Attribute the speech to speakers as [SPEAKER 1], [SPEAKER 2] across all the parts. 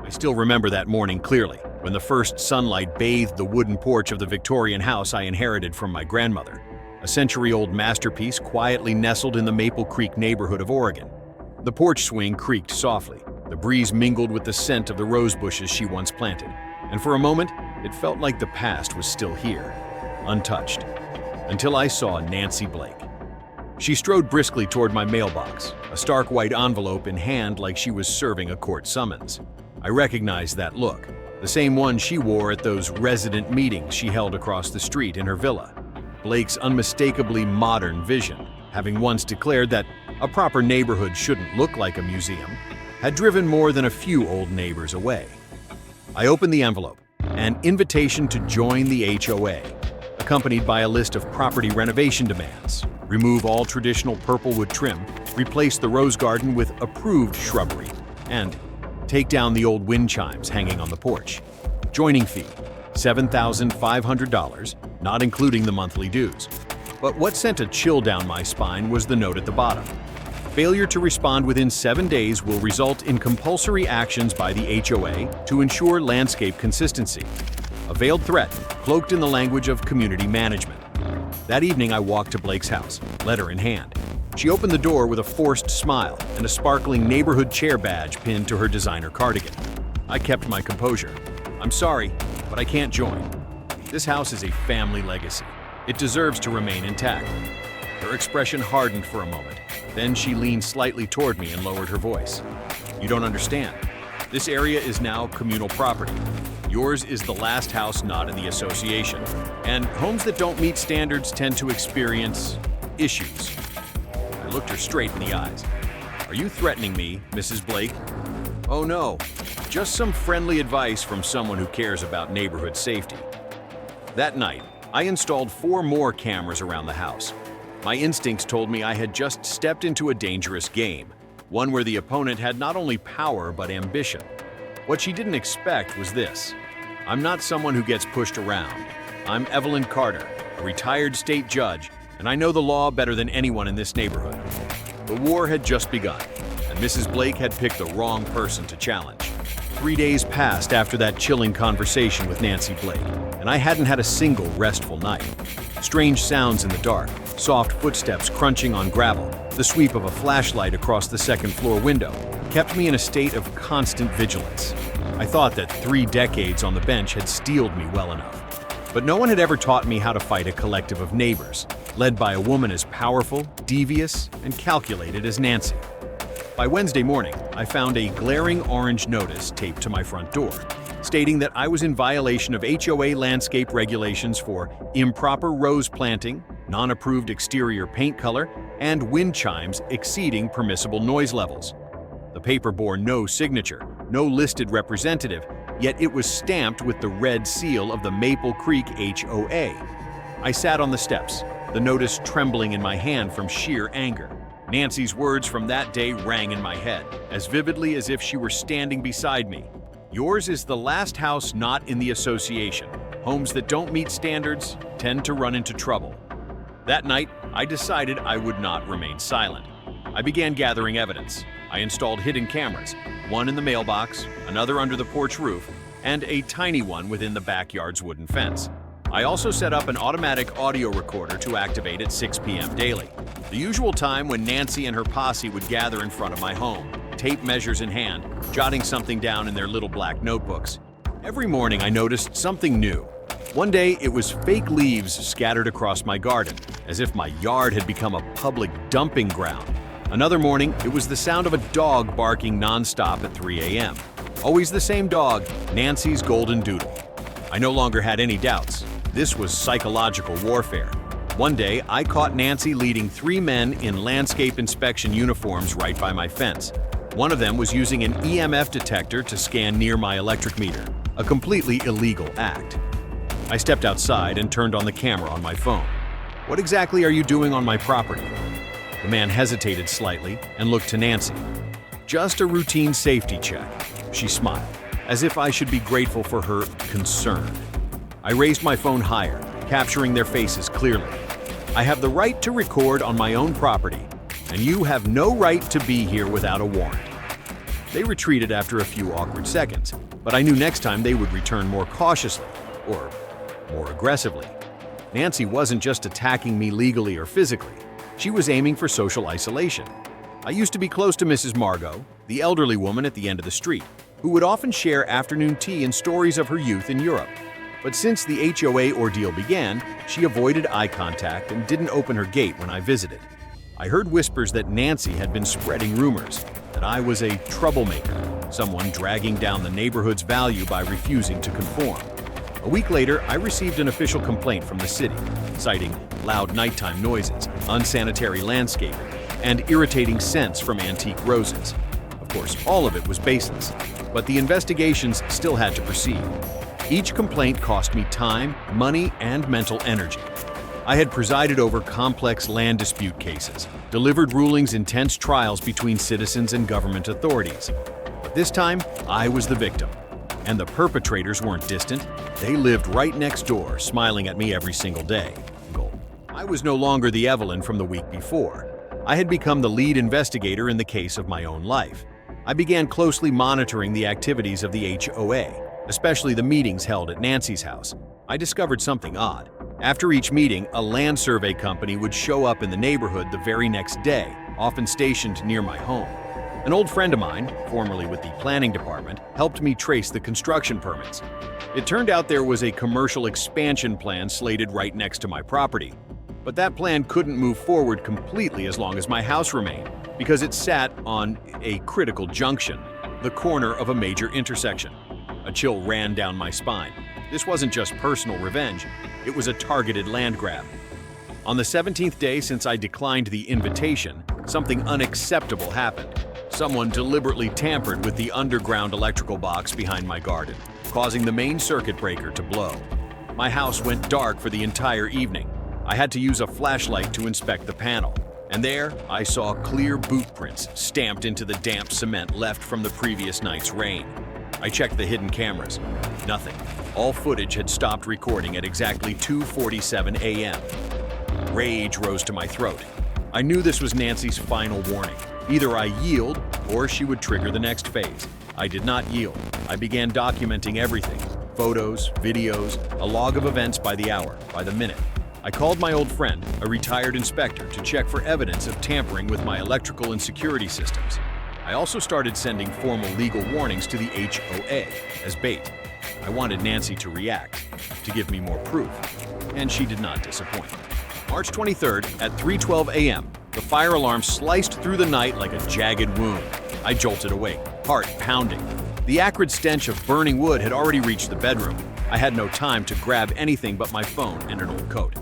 [SPEAKER 1] I still remember that morning clearly, when the first sunlight bathed the wooden porch of the Victorian house I inherited from my grandmother, a century-old masterpiece quietly nestled in the Maple Creek neighborhood of Oregon. The porch swing creaked softly. The breeze mingled with the scent of the rose bushes she once planted, and for a moment, it felt like the past was still here, untouched, until I saw Nancy Blake. She strode briskly toward my mailbox, a stark white envelope in hand like she was serving a court summons. I recognized that look, the same one she wore at those resident meetings she held across the street in her villa. Blake's unmistakably modern vision, having once declared that a proper neighborhood shouldn't look like a museum, had driven more than a few old neighbors away. I opened the envelope, an invitation to join the HOA, accompanied by a list of property renovation demands. Remove all traditional purplewood trim, replace the rose garden with approved shrubbery, and take down the old wind chimes hanging on the porch. Joining fee, $7,500, not including the monthly dues. But what sent a chill down my spine was the note at the bottom. Failure to respond within 7 days will result in compulsory actions by the HOA to ensure landscape consistency. A veiled threat, cloaked in the language of community management. That evening, I walked to Blake's house, letter in hand. She opened the door with a forced smile and a sparkling neighborhood chair badge pinned to her designer cardigan. I kept my composure. I'm sorry, but I can't join. This house is a family legacy. It deserves to remain intact. Her expression hardened for a moment. Then she leaned slightly toward me and lowered her voice. You don't understand. This area is now communal property. Yours is the last house not in the association. And homes that don't meet standards tend to experience issues. I looked her straight in the eyes. Are you threatening me, Mrs. Blake? Oh no, just some friendly advice from someone who cares about neighborhood safety. That night, I installed 4 more cameras around the house. My instincts told me I had just stepped into a dangerous game, one where the opponent had not only power but ambition. What she didn't expect was this. I'm not someone who gets pushed around. I'm Evelyn Carter, a retired state judge, and I know the law better than anyone in this neighborhood. The war had just begun, and Mrs. Blake had picked the wrong person to challenge. 3 days passed after that chilling conversation with Nancy Blake, and I hadn't had a single restful night. Strange sounds in the dark, soft footsteps crunching on gravel, the sweep of a flashlight across the second-floor window kept me in a state of constant vigilance. I thought that 3 decades on the bench had steeled me well enough. But no one had ever taught me how to fight a collective of neighbors, led by a woman as powerful, devious, and calculated as Nancy. By Wednesday morning, I found a glaring orange notice taped to my front door, stating that I was in violation of HOA landscape regulations for improper rose planting, non-approved exterior paint color, and wind chimes exceeding permissible noise levels. The paper bore no signature, no listed representative, yet it was stamped with the red seal of the Maple Creek HOA. I sat on the steps, the notice trembling in my hand from sheer anger. Nancy's words from that day rang in my head, as vividly as if she were standing beside me. Yours is the last house not in the association. Homes that don't meet standards tend to run into trouble. That night, I decided I would not remain silent. I began gathering evidence. I installed hidden cameras, one in the mailbox, another under the porch roof, and a tiny one within the backyard's wooden fence. I also set up an automatic audio recorder to activate at 6 p.m. daily, the usual time when Nancy and her posse would gather in front of my home, tape measures in hand, jotting something down in their little black notebooks. Every morning I noticed something new. One day it was fake leaves scattered across my garden, as if my yard had become a public dumping ground. Another morning, it was the sound of a dog barking nonstop at 3 a.m. Always the same dog, Nancy's golden doodle. I no longer had any doubts. This was psychological warfare. One day, I caught Nancy leading 3 men in landscape inspection uniforms right by my fence. One of them was using an EMF detector to scan near my electric meter, a completely illegal act. I stepped outside and turned on the camera on my phone. What exactly are you doing on my property? The man hesitated slightly and looked to Nancy. Just a routine safety check. She smiled, as if I should be grateful for her concern. I raised my phone higher, capturing their faces clearly. I have the right to record on my own property, and you have no right to be here without a warrant. They retreated after a few awkward seconds, but I knew next time they would return more cautiously, or more aggressively. Nancy wasn't just attacking me legally or physically. She was aiming for social isolation. I used to be close to Mrs. Margot, the elderly woman at the end of the street, who would often share afternoon tea and stories of her youth in Europe. But since the HOA ordeal began, she avoided eye contact and didn't open her gate when I visited. I heard whispers that Nancy had been spreading rumors, that I was a troublemaker, someone dragging down the neighborhood's value by refusing to conform. A week later, I received an official complaint from the city, citing loud nighttime noises, unsanitary landscaping, and irritating scents from antique roses. Of course, all of it was baseless, but the investigations still had to proceed. Each complaint cost me time, money, and mental energy. I had presided over complex land dispute cases, delivered rulings in tense trials between citizens and government authorities. But this time, I was the victim. And the perpetrators weren't distant. They lived right next door, smiling at me every single day. I was no longer the Evelyn from the week before. I had become the lead investigator in the case of my own life. I began closely monitoring the activities of the HOA, especially the meetings held at Nancy's house. I discovered something odd. After each meeting, a land survey company would show up in the neighborhood the very next day, often stationed near my home. An old friend of mine, formerly with the planning department, helped me trace the construction permits. It turned out there was a commercial expansion plan slated right next to my property. But that plan couldn't move forward completely as long as my house remained, because it sat on a critical junction, the corner of a major intersection. A chill ran down my spine. This wasn't just personal revenge, it was a targeted land grab. On the 17th day since I declined the invitation, something unacceptable happened. Someone deliberately tampered with the underground electrical box behind my garden, causing the main circuit breaker to blow. My house went dark for the entire evening. I had to use a flashlight to inspect the panel, and there I saw clear boot prints stamped into the damp cement left from the previous night's rain. I checked the hidden cameras. Nothing. All footage had stopped recording at exactly 2:47 a.m. Rage rose to my throat. I knew this was Nancy's final warning. Either I yield, or she would trigger the next phase. I did not yield. I began documenting everything. Photos, videos, a log of events by the hour, by the minute. I called my old friend, a retired inspector, to check for evidence of tampering with my electrical and security systems. I also started sending formal legal warnings to the HOA as bait. I wanted Nancy to react, to give me more proof, and she did not disappoint. March 23rd at 3:12 a.m., the fire alarm sliced through the night like a jagged wound. I jolted awake, heart pounding. The acrid stench of burning wood had already reached the bedroom. I had no time to grab anything but my phone and an old coat.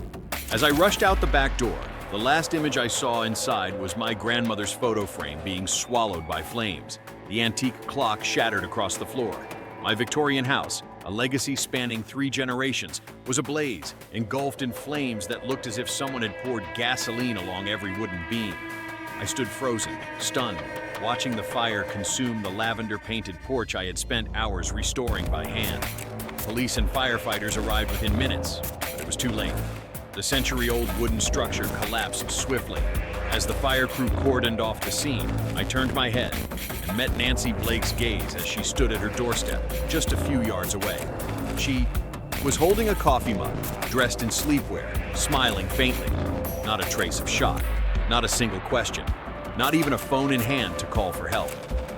[SPEAKER 1] As I rushed out the back door, the last image I saw inside was my grandmother's photo frame being swallowed by flames. The antique clock shattered across the floor. My Victorian house, a legacy spanning 3 generations, was ablaze, engulfed in flames that looked as if someone had poured gasoline along every wooden beam. I stood frozen, stunned, watching the fire consume the lavender-painted porch I had spent hours restoring by hand. Police and firefighters arrived within minutes, but it was too late. The century-old wooden structure collapsed swiftly. As the fire crew cordoned off the scene, I turned my head and met Nancy Blake's gaze as she stood at her doorstep, just a few yards away. She was holding a coffee mug, dressed in sleepwear, smiling faintly. Not a trace of shock, not a single question, not even a phone in hand to call for help.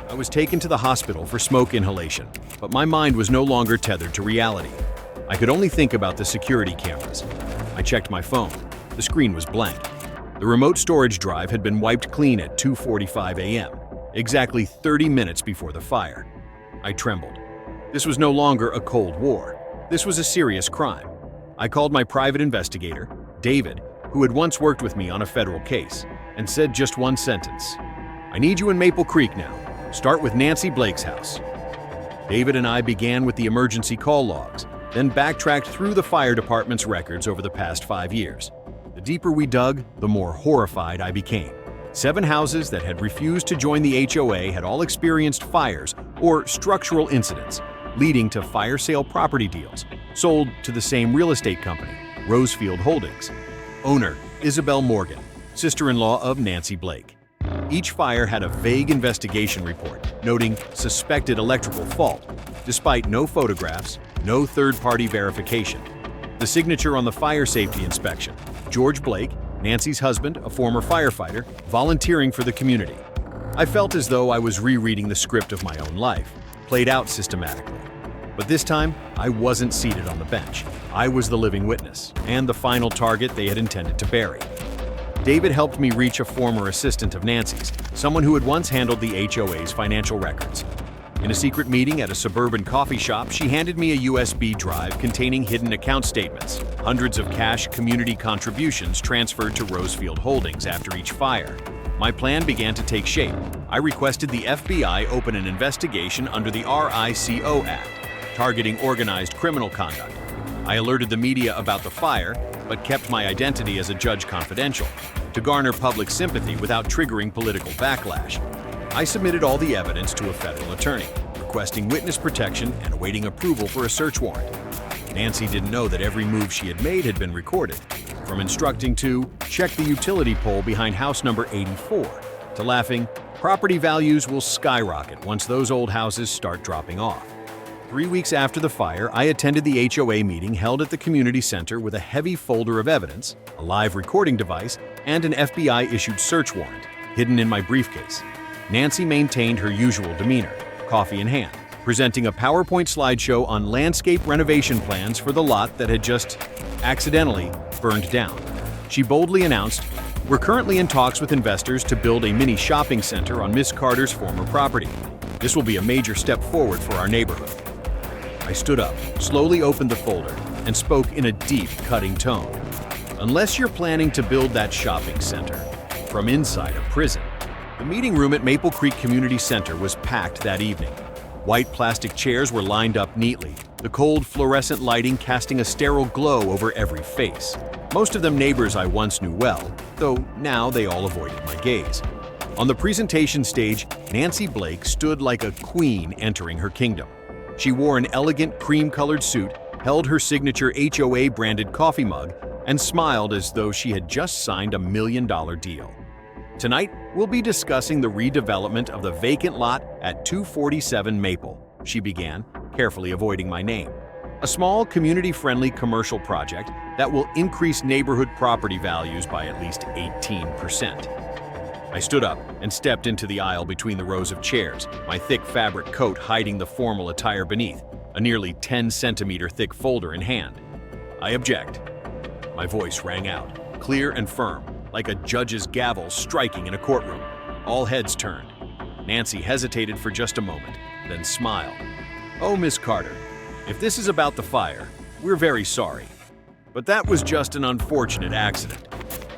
[SPEAKER 1] I was taken to the hospital for smoke inhalation, but my mind was no longer tethered to reality. I could only think about the security cameras. I checked my phone. The screen was blank. The remote storage drive had been wiped clean at 2:45 a.m., exactly 30 minutes before the fire. I trembled. This was no longer a Cold War. This was a serious crime. I called my private investigator, David, who had once worked with me on a federal case, and said just one sentence. "I need you in Maple Creek now. Start with Nancy Blake's house." David and I began with the emergency call logs, then backtracked through the fire department's records over the past 5 years. The deeper we dug, the more horrified I became. 7 houses that had refused to join the HOA had all experienced fires or structural incidents, leading to fire sale property deals, sold to the same real estate company, Rosefield Holdings. Owner, Isabel Morgan, sister-in-law of Nancy Blake. Each fire had a vague investigation report, noting suspected electrical fault, despite no photographs, no third-party verification. The signature on the fire safety inspection, George Blake, Nancy's husband, a former firefighter, volunteering for the community. I felt as though I was rereading the script of my own life, played out systematically. But this time, I wasn't seated on the bench. I was the living witness, and the final target they had intended to bury. David helped me reach a former assistant of Nancy's, someone who had once handled the HOA's financial records. In a secret meeting at a suburban coffee shop, she handed me a USB drive containing hidden account statements, hundreds of cash community contributions transferred to Rosefield Holdings after each fire. My plan began to take shape. I requested the FBI open an investigation under the RICO Act, targeting organized criminal conduct. I alerted the media about the fire, but kept my identity as a judge confidential, to garner public sympathy without triggering political backlash. I submitted all the evidence to a federal attorney, requesting witness protection and awaiting approval for a search warrant. Nancy didn't know that every move she had made had been recorded, from instructing to check the utility pole behind house number 84, to laughing, property values will skyrocket once those old houses start dropping off. 3 weeks after the fire, I attended the HOA meeting held at the community center with a heavy folder of evidence, a live recording device, and an FBI-issued search warrant, hidden in my briefcase. Nancy maintained her usual demeanor, coffee in hand, presenting a PowerPoint slideshow on landscape renovation plans for the lot that had just accidentally burned down. She boldly announced, "We're currently in talks with investors to build a mini shopping center on Miss Carter's former property. This will be a major step forward for our neighborhood." I stood up, slowly opened the folder, and spoke in a deep, cutting tone. "Unless you're planning to build that shopping center from inside a prison." The meeting room at Maple Creek Community Center was packed that evening. White plastic chairs were lined up neatly, the cold fluorescent lighting casting a sterile glow over every face. Most of them neighbors I once knew well, though now they all avoided my gaze. On the presentation stage, Nancy Blake stood like a queen entering her kingdom. She wore an elegant cream-colored suit, held her signature HOA-branded coffee mug, and smiled as though she had just signed a $1 million deal. "Tonight, we'll be discussing the redevelopment of the vacant lot at 247 Maple," she began, carefully avoiding my name. "A small, community-friendly commercial project that will increase neighborhood property values by at least 18%. I stood up and stepped into the aisle between the rows of chairs, my thick fabric coat hiding the formal attire beneath, a nearly 10-centimeter thick folder in hand. "I object." My voice rang out, clear and firm, like a judge's gavel striking in a courtroom. All heads turned. Nancy hesitated for just a moment, then smiled. "Oh, Miss Carter, if this is about the fire, we're very sorry. But that was just an unfortunate accident."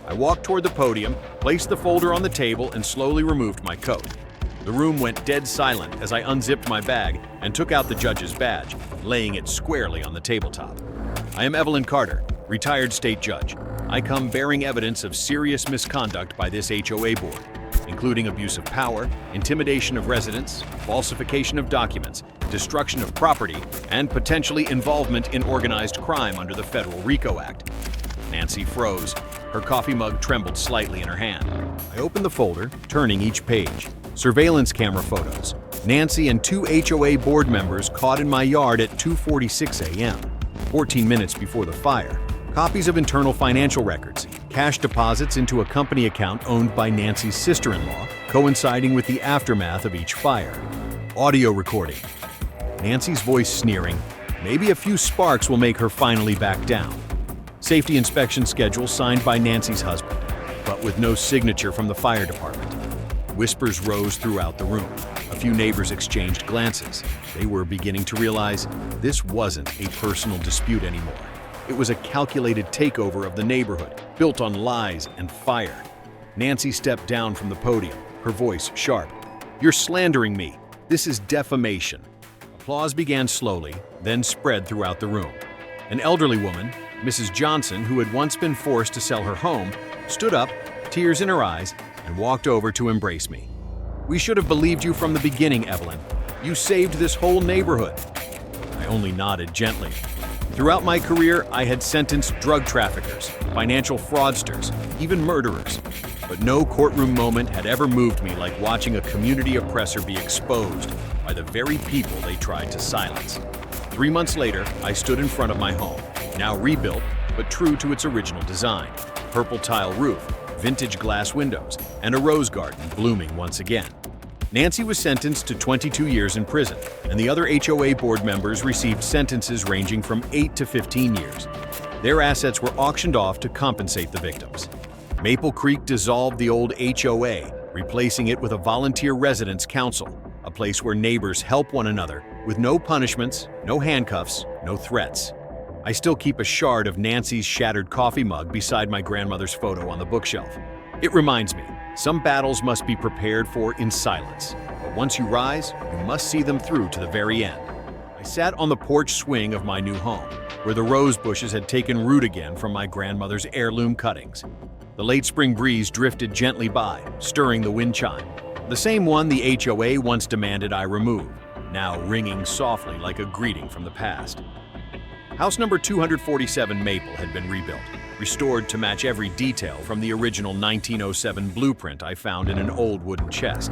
[SPEAKER 1] I walked toward the podium, placed the folder on the table, and slowly removed my coat. The room went dead silent as I unzipped my bag and took out the judge's badge, laying it squarely on the tabletop. "I am Evelyn Carter, retired state judge. I come bearing evidence of serious misconduct by this HOA board, including abuse of power, intimidation of residents, falsification of documents, destruction of property, and potentially involvement in organized crime under the Federal RICO Act." Nancy froze. Her coffee mug trembled slightly in her hand. I opened the folder, turning each page. Surveillance camera photos. Nancy and 2 HOA board members caught in my yard at 2:46 a.m., 14 minutes before the fire. Copies of internal financial records, cash deposits into a company account owned by Nancy's sister-in-law, coinciding with the aftermath of each fire. Audio recording. Nancy's voice sneering, "Maybe a few sparks will make her finally back down." Safety inspection schedule signed by Nancy's husband, but with no signature from the fire department. Whispers rose throughout the room. A few neighbors exchanged glances. They were beginning to realize this wasn't a personal dispute anymore. It was a calculated takeover of the neighborhood, built on lies and fire. Nancy stepped down from the podium, her voice sharp. "You're slandering me. This is defamation." Applause began slowly, then spread throughout the room. An elderly woman, Mrs. Johnson, who had once been forced to sell her home, stood up, tears in her eyes, and walked over to embrace me. "We should have believed you from the beginning, Evelyn. You saved this whole neighborhood." I only nodded gently. Throughout my career, I had sentenced drug traffickers, financial fraudsters, even murderers. but no courtroom moment had ever moved me like watching a community oppressor be exposed by the very people they tried to silence. 3 months later, I stood in front of my home, now rebuilt, but true to its original design. Purple tile roof, vintage glass windows, and a rose garden blooming once again. Nancy was sentenced to 22 years in prison, and the other HOA board members received sentences ranging from 8 to 15 years. Their assets were auctioned off to compensate the victims. Maple Creek dissolved the old HOA, replacing it with a volunteer residence council, a place where neighbors help one another with no punishments, no handcuffs, no threats. I still keep a shard of Nancy's shattered coffee mug beside my grandmother's photo on the bookshelf. It reminds me, some battles must be prepared for in silence, but once you rise, you must see them through to the very end. I sat on the porch swing of my new home, where the rose bushes had taken root again from my grandmother's heirloom cuttings. The late spring breeze drifted gently by, stirring the wind chime, the same one the HOA once demanded I remove, now ringing softly like a greeting from the past. House number 247 Maple had been rebuilt, restored to match every detail from the original 1907 blueprint I found in an old wooden chest.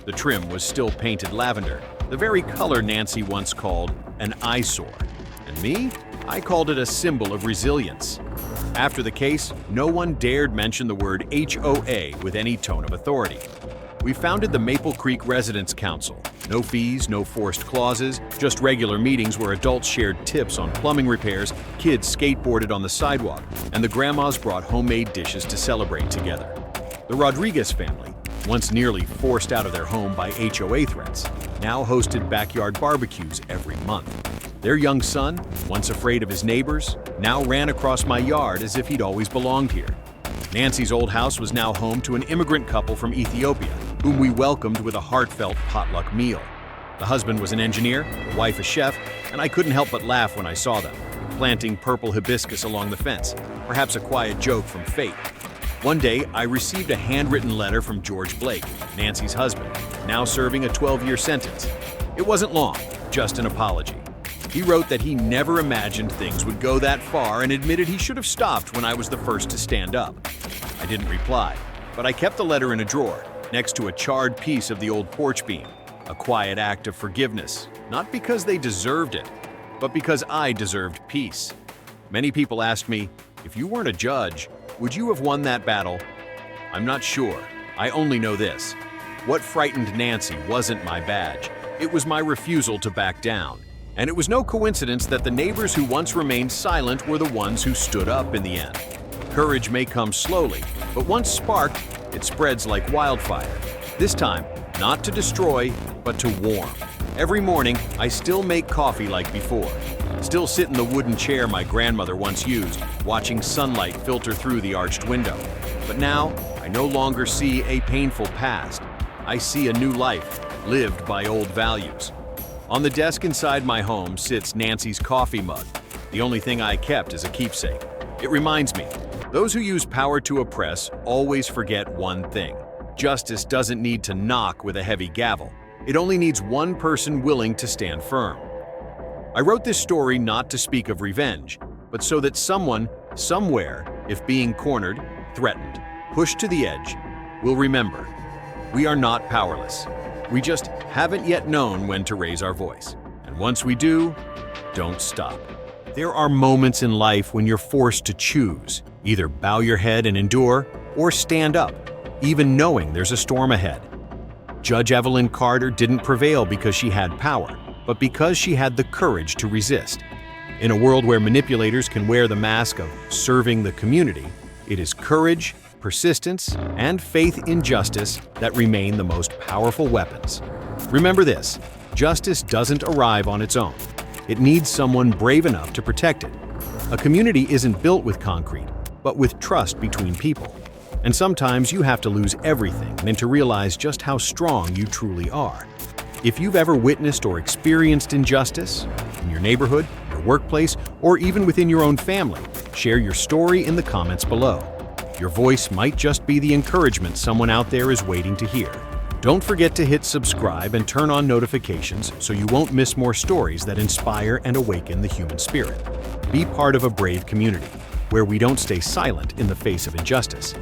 [SPEAKER 1] The trim was still painted lavender, the very color Nancy once called an eyesore. And me? I called it a symbol of resilience. After the case, no one dared mention the word HOA with any tone of authority. We founded the Maple Creek Residence Council. No fees, no forced clauses, just regular meetings where adults shared tips on plumbing repairs, kids skateboarded on the sidewalk, and the grandmas brought homemade dishes to celebrate together. The Rodriguez family, once nearly forced out of their home by HOA threats, now hosted backyard barbecues every month. Their young son, once afraid of his neighbors, now ran across my yard as if he'd always belonged here. Nancy's old house was now home to an immigrant couple from Ethiopia, whom we welcomed with a heartfelt potluck meal. The husband was an engineer, the wife a chef, and I couldn't help but laugh when I saw them, planting purple hibiscus along the fence, perhaps a quiet joke from fate. One day, I received a handwritten letter from George Blake, Nancy's husband, now serving a 12-year sentence. It wasn't long, just an apology. He wrote that he never imagined things would go that far and admitted he should have stopped when I was the first to stand up. I didn't reply, but I kept the letter in a drawer, next to a charred piece of the old porch beam, a quiet act of forgiveness, not because they deserved it, but because I deserved peace. Many people asked me, if you weren't a judge, would you have won that battle? I'm not sure. I only know this. What frightened Nancy wasn't my badge. It was my refusal to back down. And it was no coincidence that the neighbors who once remained silent were the ones who stood up in the end. Courage may come slowly, but once sparked, it spreads like wildfire. This time, not to destroy, but to warm. Every morning, I still make coffee like before. Still sit in the wooden chair my grandmother once used, watching sunlight filter through the arched window. But now, I no longer see a painful past. I see a new life, lived by old values. On the desk inside my home sits Nancy's coffee mug. The only thing I kept is a keepsake. It reminds me, those who use power to oppress always forget one thing. Justice doesn't need to knock with a heavy gavel. It only needs one person willing to stand firm. I wrote this story not to speak of revenge, but so that someone, somewhere, if being cornered, threatened, pushed to the edge, will remember. We are not powerless. We just haven't yet known when to raise our voice. And once we do, don't stop. There are moments in life when you're forced to choose, either bow your head and endure, or stand up, even knowing there's a storm ahead. Judge Evelyn Carter didn't prevail because she had power, but because she had the courage to resist. In a world where manipulators can wear the mask of serving the community, it is courage, persistence, and faith in justice that remain the most powerful weapons. Remember this, justice doesn't arrive on its own. It needs someone brave enough to protect it. A community isn't built with concrete, but with trust between people. And sometimes you have to lose everything and to realize just how strong you truly are. If you've ever witnessed or experienced injustice, in your neighborhood, your workplace, or even within your own family, share your story in the comments below. Your voice might just be the encouragement someone out there is waiting to hear. Don't forget to hit subscribe and turn on notifications so you won't miss more stories that inspire and awaken the human spirit. Be part of a brave community, where we don't stay silent in the face of injustice.